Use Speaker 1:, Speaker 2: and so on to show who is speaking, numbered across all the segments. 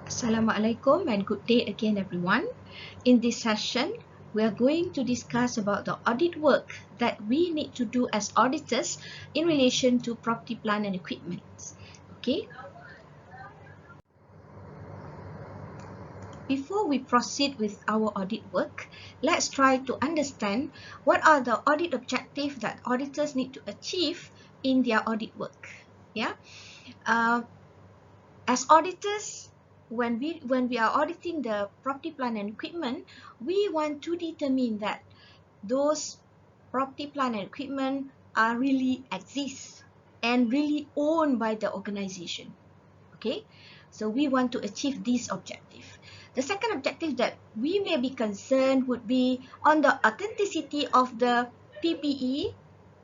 Speaker 1: Assalamualaikum and good day again, everyone. In this session, we are going to discuss about the audit work that we need to do as auditors in relation to property, plant and equipment. Okay. Before we proceed with our audit work, let's try to understand what are the audit objectives that auditors need to achieve in their audit work. Yeah. As auditors, when we are auditing the property, plant and equipment, we want to determine that those property, plant and equipment are really exist and really owned by the organization. Okay, so we want to achieve this objective. The second objective that we may be concerned would be on the authenticity of the PPE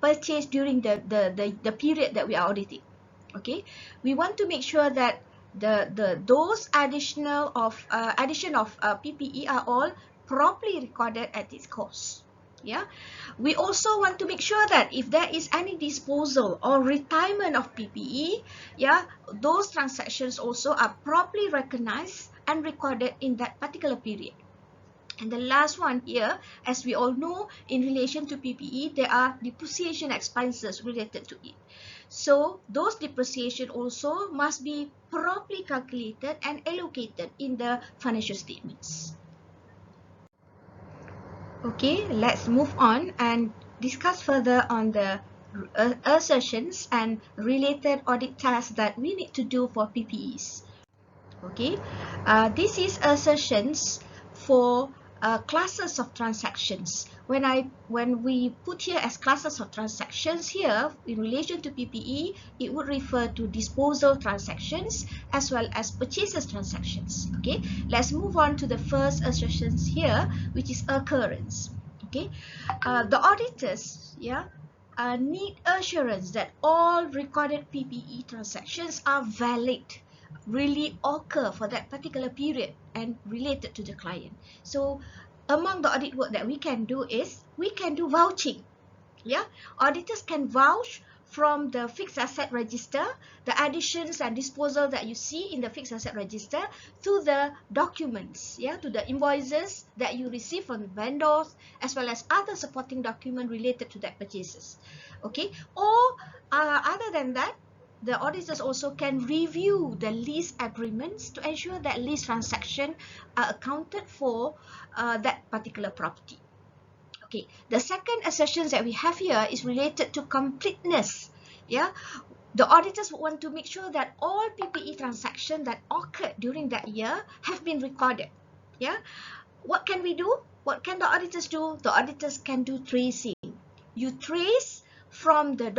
Speaker 1: purchased during the period that we are auditing. Okay, we want to make sure that those addition of PPE are all properly recorded at its cost. Yeah, we also want to make sure that if there is any disposal or retirement of PPE, yeah, those transactions also are properly recognized and recorded in that particular period. And the last one here, as we all know, in relation to PPE, there are depreciation expenses related to it. So those depreciation also must be properly calculated and allocated in the financial statements. Okay, let's move on and discuss further on the assertions and related audit tasks that we need to do for PPEs. Okay, this is assertions for classes of transactions. When we put here as classes of transactions here in relation to PPE, it would refer to disposal transactions as well as purchases transactions. Okay, let's move on to the first assertions here, which is occurrence. Okay, the auditors, need assurance that all recorded PPE transactions are valid, really occur for that particular period and related to the client. So among the audit work that we can do is we can do vouching. Yeah, auditors can vouch from the fixed asset register, the additions and disposal that you see in the fixed asset register, to the documents, to the invoices that you receive from vendors, as well as other supporting document related to that purchases. Okay, or other than that, the auditors also can review the lease agreements to ensure that lease transactions are accounted for that particular property. Okay, the second assertions that we have here is related to completeness. Yeah, the auditors want to make sure that all PPE transactions that occurred during that year have been recorded. Yeah, what can we do? What can the auditors do? The auditors can do tracing. You trace from the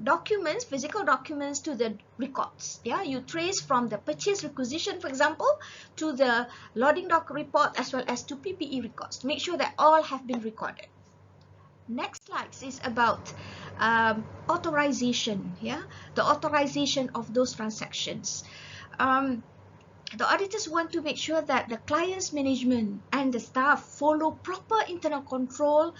Speaker 1: documents, physical documents, to the records. Yeah, you trace from the purchase requisition, for example, to the loading dock report as well as to PPE records to make sure that all have been recorded. Next slide is about authorization. Yeah, the authorization of those transactions. The auditors want to make sure that the client's management and the staff follow proper internal control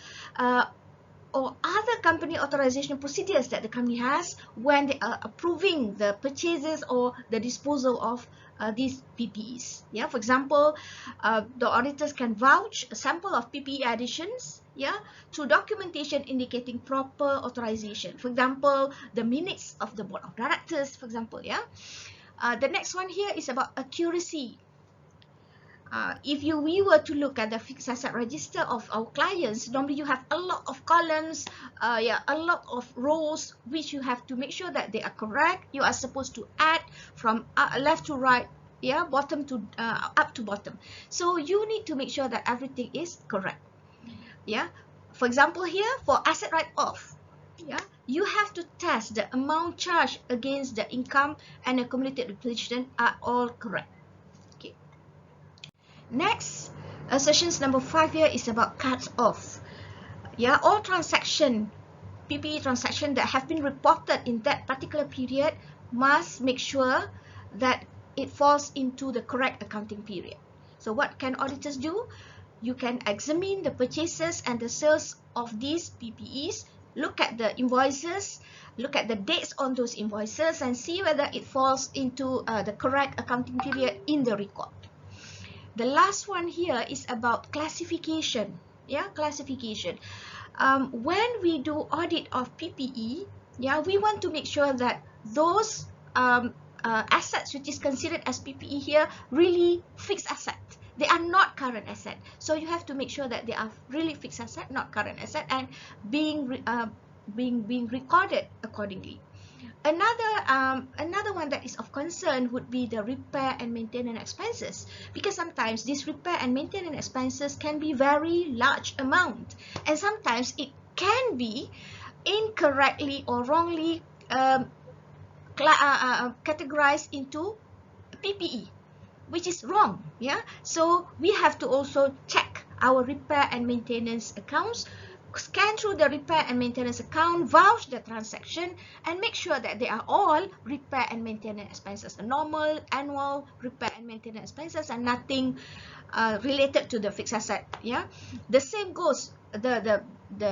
Speaker 1: or other company authorization procedures that the company has when they are approving the purchases or the disposal of these PPEs. Yeah, for example, the auditors can vouch a sample of PPE additions, through documentation indicating proper authorization. For example, the minutes of the board of directors, for example. The next one here is about accuracy. If we were to look at the fixed asset register of our clients, normally you have a lot of columns, a lot of rows, which you have to make sure that they are correct. You are supposed to add from left to right, bottom to up to bottom. So you need to make sure that everything is correct. For example, here for asset write-off, you have to test the amount charged against the income and accumulated depreciation are all correct. Next, assertions number 5 here is about cuts off. All transaction, PPE transaction that have been reported in that particular period must make sure that it falls into the correct accounting period. So what can auditors do? You can examine the purchases and the sales of these PPEs look at the invoices, look at the dates on those invoices, and see whether it falls into the correct accounting period in the record. The last one here is about classification. Yeah, classification. When we do audit of PPE, yeah, we want to make sure that those assets which is considered as PPE here really fixed asset. They are not current asset. So you have to make sure that they are really fixed asset, not current asset, and being recorded accordingly. Another one that is of concern would be the repair and maintenance expenses, because sometimes these repair and maintenance expenses can be very large amount, and sometimes it can be incorrectly or wrongly categorized into PPE, which is wrong. Yeah, so we have to also check our repair and maintenance accounts, scan through the repair and maintenance account, vouch the transaction, and make sure that they are all repair and maintenance expenses, the normal annual repair and maintenance expenses, and nothing related to the fixed asset. Yeah, the same goes the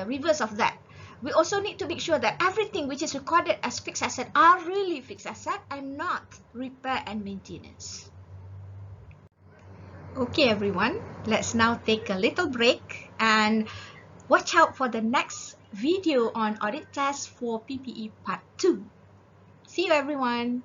Speaker 1: reverse of that. We also need to make sure that everything which is recorded as fixed asset are really fixed asset and not repair and maintenance. Okay everyone, let's now take a little break and watch out for the next video on audit test for PPE part 2. See you everyone.